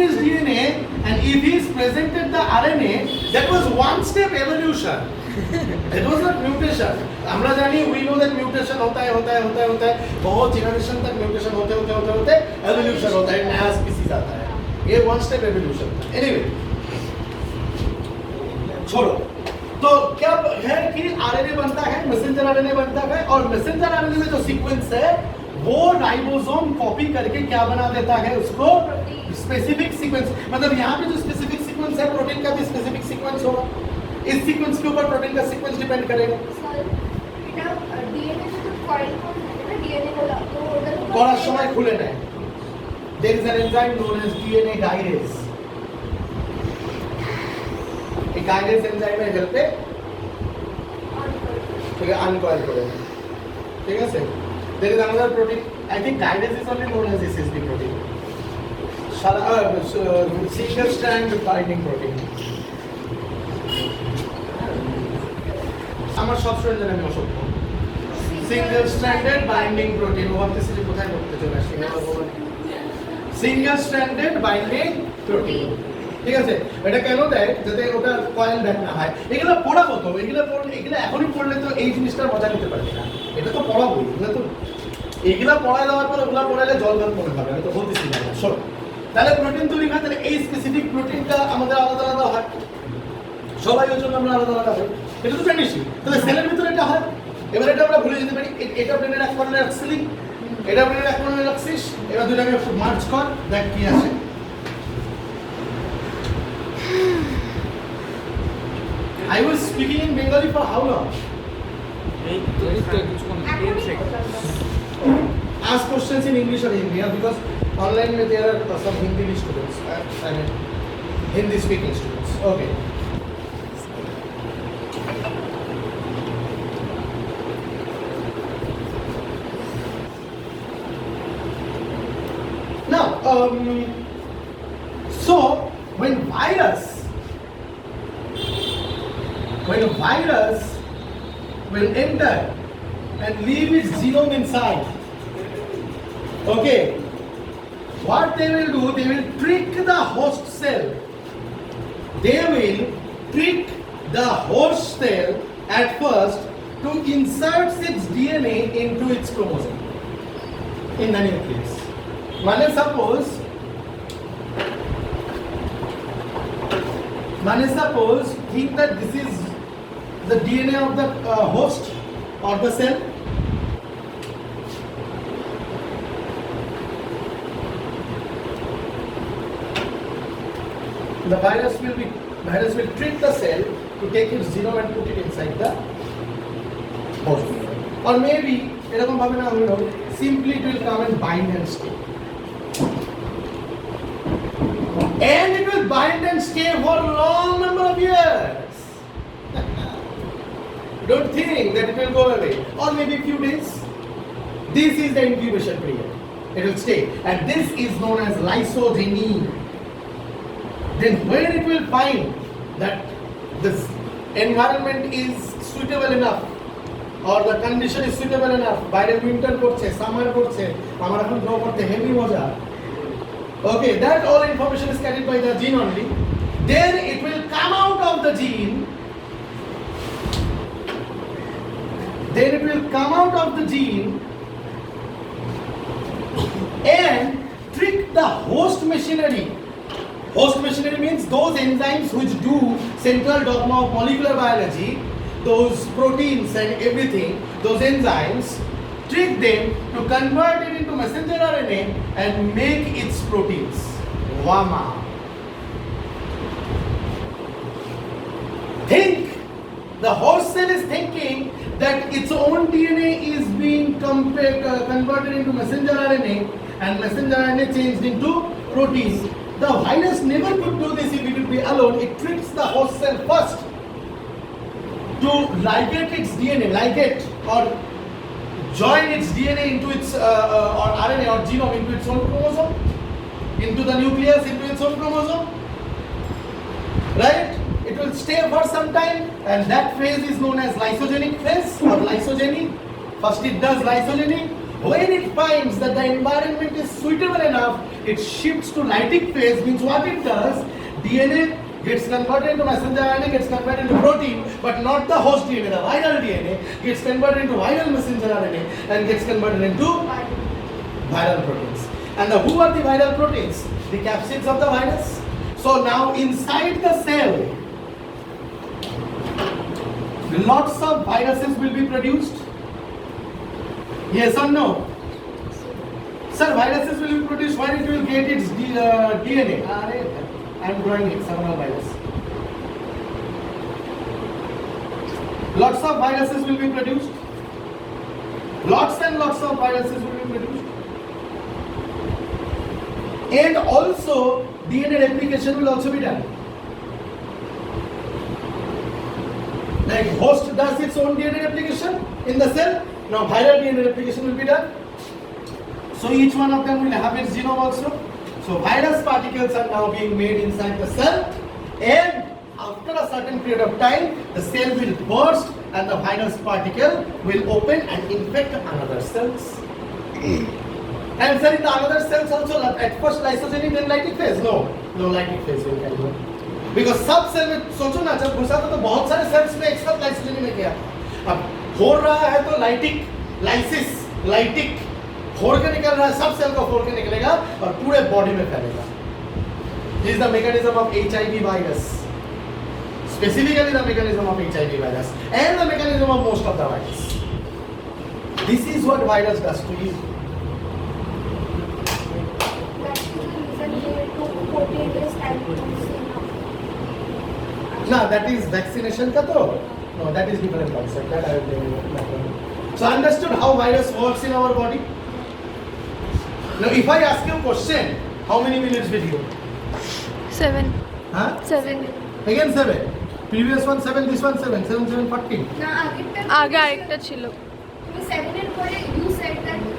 his DNA and if he's presented the RNA, that was one step evolution. It was not mutation. আমরা জানি we know that mutation होता है बहुत generation तक mutation होते evolution होता है, नया species आता है. ये one step evolution. Anyway, छोड़ो. तो क्या है कि RNA बनता है, मैसेंजर RNA बनता है और मैसेंजर RNA में जो सीक्वेंस है वो राइबोसोम कॉपी करके क्या बना देता है उसको स्पेसिफिक सीक्वेंस. मतलब यहाँ पे जो स्पेसिफिक सीक्वेंस है प्रोटीन का भी स्पेसिफिक सीक्वेंस होगा. इस सीक्वेंस के ऊपर प्रोटीन का सीक्वेंस डिपेंड करेगा. डीएनए तो कॉइल को ना डीएनए को করার সময় খুলে নেয়. There is an enzyme known as DNA gyrase. এই গাইরেজ এনজাইমের হেল্পে ঠিক আছে আনকয়েল করে. ঠিক আছে. There is another protein. I think gyrase is only known as SSB protein. Single strand binding protein. আমার সব স্টুডেন্ট জানে আমি অসভ্য. সিঙ্গেল স্ট্র্যান্ডেড বাইন্ডিং প্রোটিন ও ভাবতেছি যে কোথায় করতে চলে আসছে সিঙ্গেল স্ট্র্যান্ডেড বাইন্ডিং প্রোটিন. ঠিক আছে. এটা কেন দেয় যাতে ওটা কয়েল ব্যাক না হয়. এগুলো পড়াবো তো, এগুলো এখনই পড়লে তো এই জিনিসটার মজা নিতে পারবে না. এটা তো পড়াবো, এগুলো পড়ায় দেওয়ার পর ওগুলো পড়াইলে জল ভাত মনে হবে. আমি তো বলতেছি না. শোনো, তাহলে প্রোটিন তৈরি হয়, তাহলে এই স্পেসিফিক প্রোটিনটা আমাদের আলাদা আলাদা হয়. সবাই ওর জন্য আমরা আলাদা আলাদা হয়. এটা তো জানিসই. তাহলে সেলের ভিতরে এটা হয়. এবার এটা আমরা ভুলে যেতে পারি. এটা ব্রেনের এক কর্নারে রাখছিলি, এটা ব্রেনের এক কর্নারে রাখছিস. এবার দুটাকে মার্জ কর, দেখ কি আসে. I was speaking in Bengali for how long? Ask questions in English or Hindi, because online there are some Hindi students. I mean, Hindi speaking students. Okay. Now, so when a virus will enter and leave its genome inside, okay, what they will do, they will trick the host cell. They will trick the host cell at first to insert its DNA into its chromosome in the nucleus. Suppose think that this is the DNA of the host or the cell. The virus will trick the cell to take its genome and put it inside the host. Or maybe এরকম ভাবে না হলো, simply it will come and bind and stay. And it will bind and stay for a long number of years. Don't think that it will go away. Or maybe a few days. This is the incubation period. It will stay. And this is known as lysogeny. Then when it will find that this environment is suitable enough or the condition is suitable enough, বাইরে winter করছে, summer করছে, আমার এখন grow করতে heavy মজা. Okay, that all information is carried by the gene only. Then it will come out of the gene. Then it will come out of the gene and trick the host machinery. Host machinery means those enzymes which do central dogma of molecular biology, those proteins and everything, those enzymes, trick them to convert it into messenger RNA and make its proteins. Wama. Think, the host cell is thinking that its own DNA is being converted into messenger RNA and messenger RNA changed into proteins. The virus never could do this if it would be alone. It tricks the host cell first to ligate its DNA, or join its DNA into its or RNA or genome into its own chromosome, into the nucleus, into its own chromosome. Right? It will stay for some time, and that phase is known as lysogenic phase or lysogeny. First it does lysogeny. When it finds that the environment is suitable enough, it shifts to lytic phase, means what it does, DNA gets converted into messenger RNA, gets converted into protein, but not the host DNA. The viral DNA gets converted into viral messenger RNA and gets converted into viral proteins. And who are the viral proteins? The capsids of the virus. So now inside the cell, lots of viruses will be produced. Yes or no? Sir, viruses will be produced when it will get its DNA. I am drawing hexagonal virus. Lots of viruses will be produced. Lots and lots of viruses will be produced. And also DNA replication will also be done. Like host does its own DNA replication in the cell, now viral DNA replication will be done. So each one of them will have its genome also. So virus particles are now being made inside the cell, and after a certain period of time, the cell will burst and the virus particle will open and infect another cells. And sir, in the another cells also, at first lysogenic then lytic phase? No lytic phase will carry on. Because सब cell में सोचो ना, जब घुसा था तो बहुत सारे सेल्स में एक साथ लाइसोजेनी में गया। अब फोड़ रहा है तो लाइटिक, लाइसिस, लाइटिक फोड़ के निकल रहा है, सब सेल को फोड़ के निकलेगा और पूरे बॉडी में फैलेगा। This is the mechanism of HIV virus. Specifically the mechanism of HIV virus and the mechanism of most of the virus. This is what virus does to you. No, that is vaccination ka to. No, that is different concept. That I will tell you later. So understood how virus works in our body? Now if I ask you a question, how many minutes video? 7. Huh? 7. Again 7. Previous one 7, this one 7. 7, 7, 14. না আগেরটা আগে আরেকটা ছিল। তুমি 7 এর পরে